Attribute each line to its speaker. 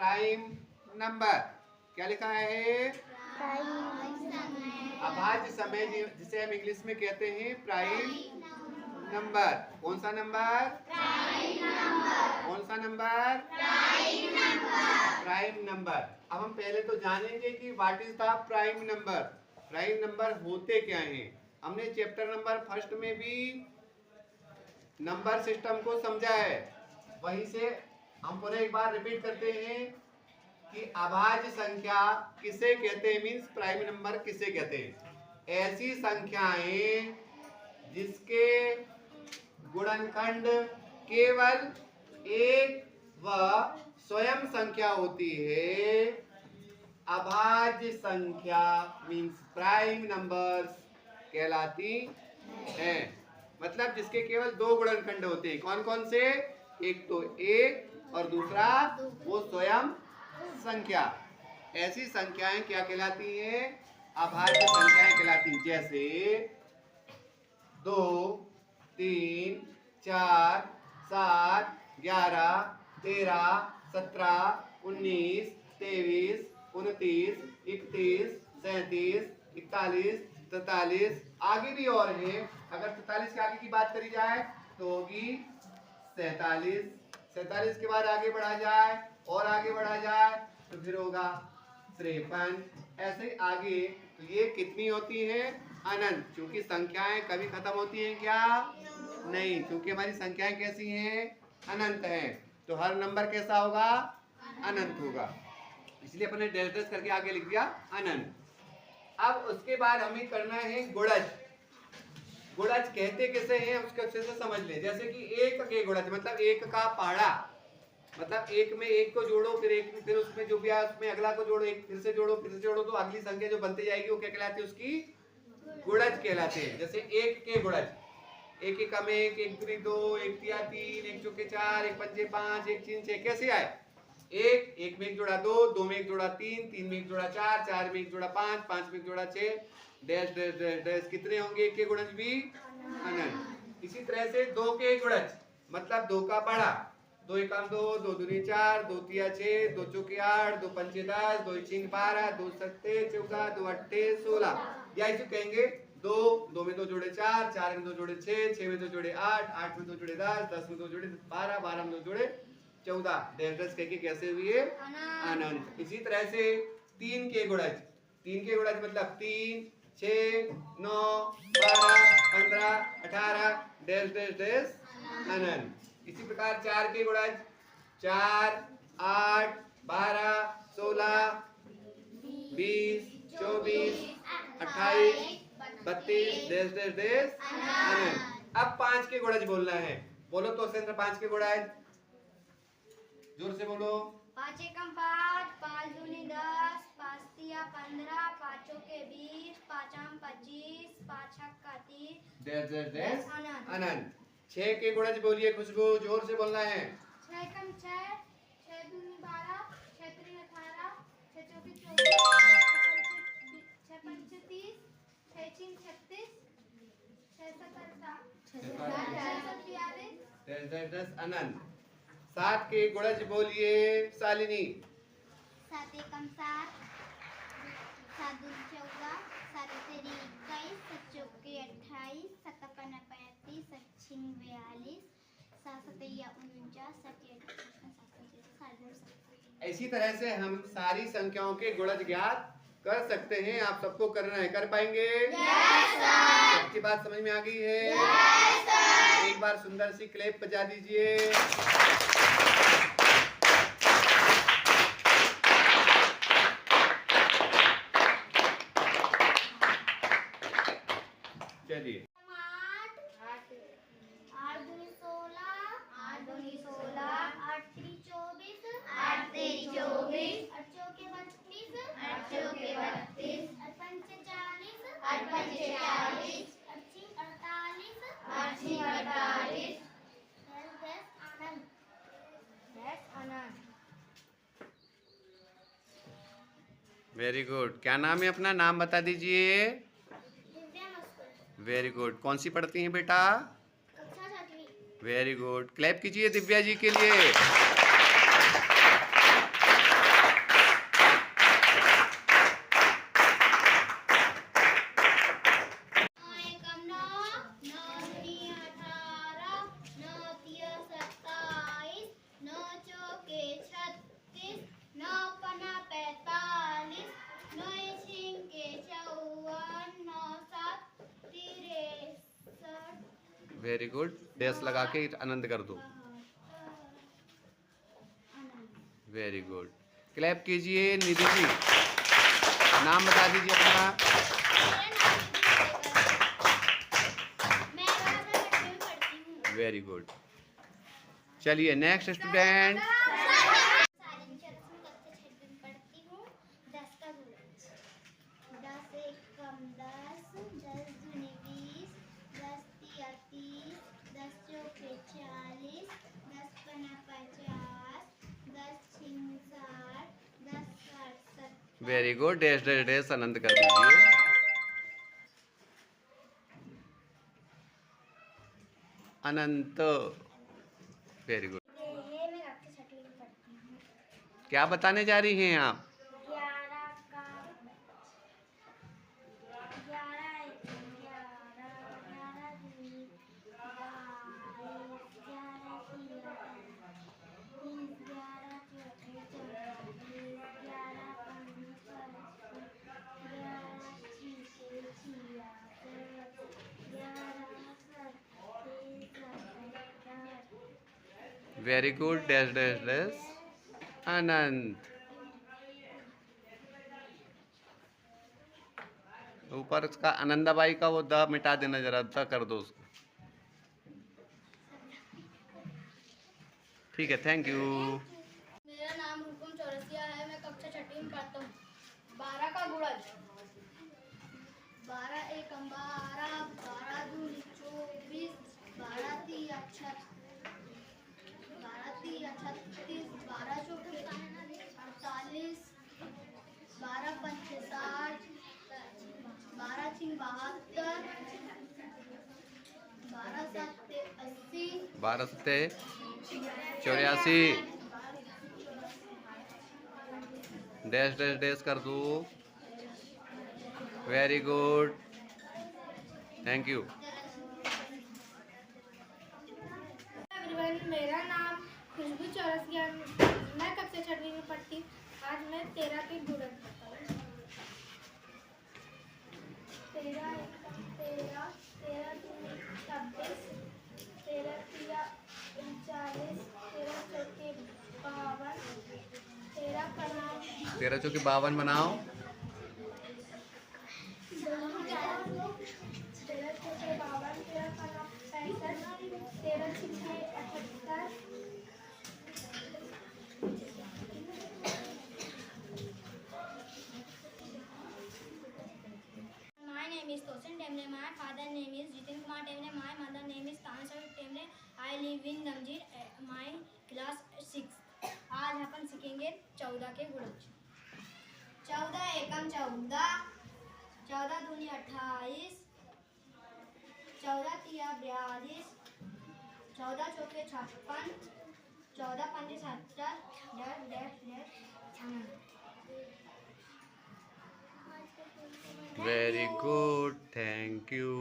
Speaker 1: Prime number. क्या लिखा है? अभाज्य समय, जिसे हम इंग्लिश में कहते हैं प्राइम नंबर। कौन सा नंबर? कौन सा नंबर? Prime number. अब हम पहले तो जानेंगे कि what is the prime number. Prime number होते क्या हैं। हमने चैप्टर नंबर फर्स्ट में भी नंबर सिस्टम को समझा है, वहीं से हम पुनः एक बार रिपीट करते हैं कि अभाज्य संख्या किसे कहते हैं, मीन्स प्राइम नंबर किसे कहते हैं। ऐसी संख्याएं जिसके गुणनखंड केवल एक व स्वयं संख्या होती है, अभाज्य संख्या मीन्स प्राइम नंबर्स कहलाती हैं। मतलब जिसके केवल दो गुणनखंड होते हैं। कौन कौन से? एक तो एक और दूसरा वो स्वयं संख्या। ऐसी संख्याएं क्या कहलाती हैं? अभाज्य संख्याएं कहलाती हैं। जैसे 2, 3, 4, 7, 11, 13, 17, 19, 23, 29, 31, 37, 41, 43, आगे भी और है। अगर 43 के आगे की बात करी जाए तो होगी 47, 47 के बाद आगे बढ़ा जाए और आगे बढ़ा जाए तो फिर होगा 53, ऐसे आगे। तो ये कितनी होती है? अनंत। क्योंकि संख्याएं कभी खत्म होती हैं क्या? नहीं, क्योंकि हमारी संख्याएं कैसी हैं? अनंत हैं। तो हर नंबर कैसा होगा? अनंत होगा। इसलिए अपने डैश डैश करके आगे लिख दिया अनंत। अब उसके बाद हमें करना है गुणज। गुणज कहते किसे हैं उसके अच्छे से समझ ले। जैसे कि एक के गुणज मतलब एक का पहाड़ा, मतलब एक में एक को जोड़ो, फिर एक फिर उसमें जो भी है उसमें अगला को जोड़ो, एक फिर से जोड़ो, फिर से जोड़ो, तो अगली संख्या जो बनती जाएगी वो क्या कहलाती है? उसकी गुणज कहलाते हैं। जैसे एक के गुणज, एक एक में एक, एक दूनी दो, एक तिया तीन, एक चौके चार, एक पंजे पांच, एक छीन छह। कैसे आए? एक, एक में एक जोड़ा दो, दो में एक जोड़ा तीन, तीन में एक जोड़ा चार, चार में एक जोड़ा पांच, पांच में एक जोड़ा छह, डैश डैश डैश डैश। कितने होंगे एक के गुणज भी? अनंत। इसी तरह से दो के गुणज मतलब दो का पढ़ा, दो एकाम दो, दो दूनी चार, दो तिया छह, दो चौके आठ, दो पंचे 10, दो छीन 12, दो सत्ते 14, दो अट्ठे 16। या इसे कहेंगे दो, दो में दो जोड़े चार, चार में दो जोड़े छह, छह में दो जोड़े आठ, आठ में दो जोड़े 10, 10 में दो जोड़े 12, 12 में दो जोड़े 14। डैश डैश कह के कैसे हुए? अनंत। इसी तरह से तीन के गुणज, तीन के गुणज मतलब 3, 6, 9, 12, 15, 18, डैश डैश डैश अनंत। इसी प्रकार चार के गुणज 4, 8, 12, 16, 20, 24, 28, 32, डैश डैश डैश अनंत। अब पांच के गुणज बोलना है। बोलो तो सेंद्र पांच के गुणज, जोर से बोलो।
Speaker 2: 5 एकम 5, 5 दूनी 10, 5 तिया 15, 5 चौके 20, 5 आम 25, 5 छक्का 30,
Speaker 1: डैश डैश डैश
Speaker 2: अनंत।
Speaker 1: अनंत। 6 के गुणज बोलिए खुशबू, जोर से बोलना है।
Speaker 2: 6 एकम 6, 6 दूनी 12, 6 त्रिक 18, 6 चौके 24, 6 पंचे 30, 6 छीन 36, 6 सत्तर 42,
Speaker 1: डैश डैश डैश अनंत। 7 के गुणज बोलिए शालिनी।
Speaker 2: 7 एकम 7, 7 दूनी 14, 7 तेरी 21, 7 चौके 28, 7 पन्ना 35, 7 छीन 42, 7 सतैया 49, 7
Speaker 1: इसी तरह से हम सारी संख्याओं के गुणज ज्ञात कर सकते हैं। आप सबको करना है, कर पाएंगे?
Speaker 2: Yes sir.
Speaker 1: आपकी बात समझ में आ गई है?
Speaker 2: Yes sir.
Speaker 1: एक बार सुंदर सी क्लैप बजा दीजिए। चलिए।
Speaker 2: 8 दूनी 16, 8 दूनी 16, 8 त्रिक 24, 8 तेरी 24, 8 चौके 32, 8 चौके 32, 8 पंचे 40, 8 पंचे 40, 8 छीन 48, 8 छीन 48, dash Anand, dash Anand.
Speaker 1: Very good. क्या नाम है अपना? नाम बता दीजिए।
Speaker 2: दिव्या मस्कुल।
Speaker 1: Very good. कौन सी पढ़ती हैं बेटा?
Speaker 2: कक्षा 7वीं।
Speaker 1: Very good. क्लैप कीजिए दिव्या जी के लिए। वेरी गुड, डैश लगा के आनंद कर दो। वेरी गुड, क्लैप कीजिए। निधि जी नाम बता दीजिए अपना। वेरी गुड, चलिए नेक्स्ट स्टूडेंट।
Speaker 2: पढ़ती हूँ 10 का गुणज। 10 एक कम 10, 10 दूनी 20, 10 तिया 30, 10 चौके 40, 10 पना 50, 10 छिंग 60, 10 साठ 70।
Speaker 1: Very good, dash dash dash Anand कर दीजिए। अनंत। वेरी गुड,
Speaker 2: ये मैं कक्षा छठी में पढ़ती हूँ।
Speaker 1: क्या बताने जा रही हैं आप?
Speaker 2: 11 का 11 एक 11, 11 दूनी 22, 11 तिया 30, 11 चौके 40, 11 पंजे 55, 11 छीके 66, 11 सत्ते 77।
Speaker 1: Very good, dash dash dash Anant. ऊपर उसका आनंदाबाई का वो द मिटा देना, जरा द कर दो उसको। ठीक है, थैंक यू।
Speaker 2: मेरा नाम हुकुम चौरसिया है, मैं कक्षा छठी में पढ़ता हूँ। 12 का गुणज। 12 एक 12, 12 दूनी 24, 12 तिया 36, 12 चौके 48, 12 पंचे 60, 12 छिंग 72, 12 सत्ते 80,
Speaker 1: 12 सत्ते 84, डैश डैश डैश कर दो। Very good, thank you.
Speaker 2: Everyone, मेरा नाम खुशबू चौरसिया, मैं कक्षा छठी में पढ़ती। आज मैं 13 के गुणज बताऊँ। 13 एक 13, 13 दूनी 26, 13 तिया 39, 13 चौके 52, 13 पना
Speaker 1: 13 चौके 52 बनाओ।
Speaker 2: 13 चौके 52, 13 पना 65, 13 छिके 78। My name is Tosin Temle. My father name is Jitin Kumar Temle. My mother name is Tansha Temle. I live in Gamjir. My class 6. आज अपन सीखेंगे 14 के गुणज। 14 एकम 14, 14 दूनी 28, 14 तिया 42, 14 चौके 56, 14 पंजे 70, dash dash dash Anand.
Speaker 1: Very good, thank you.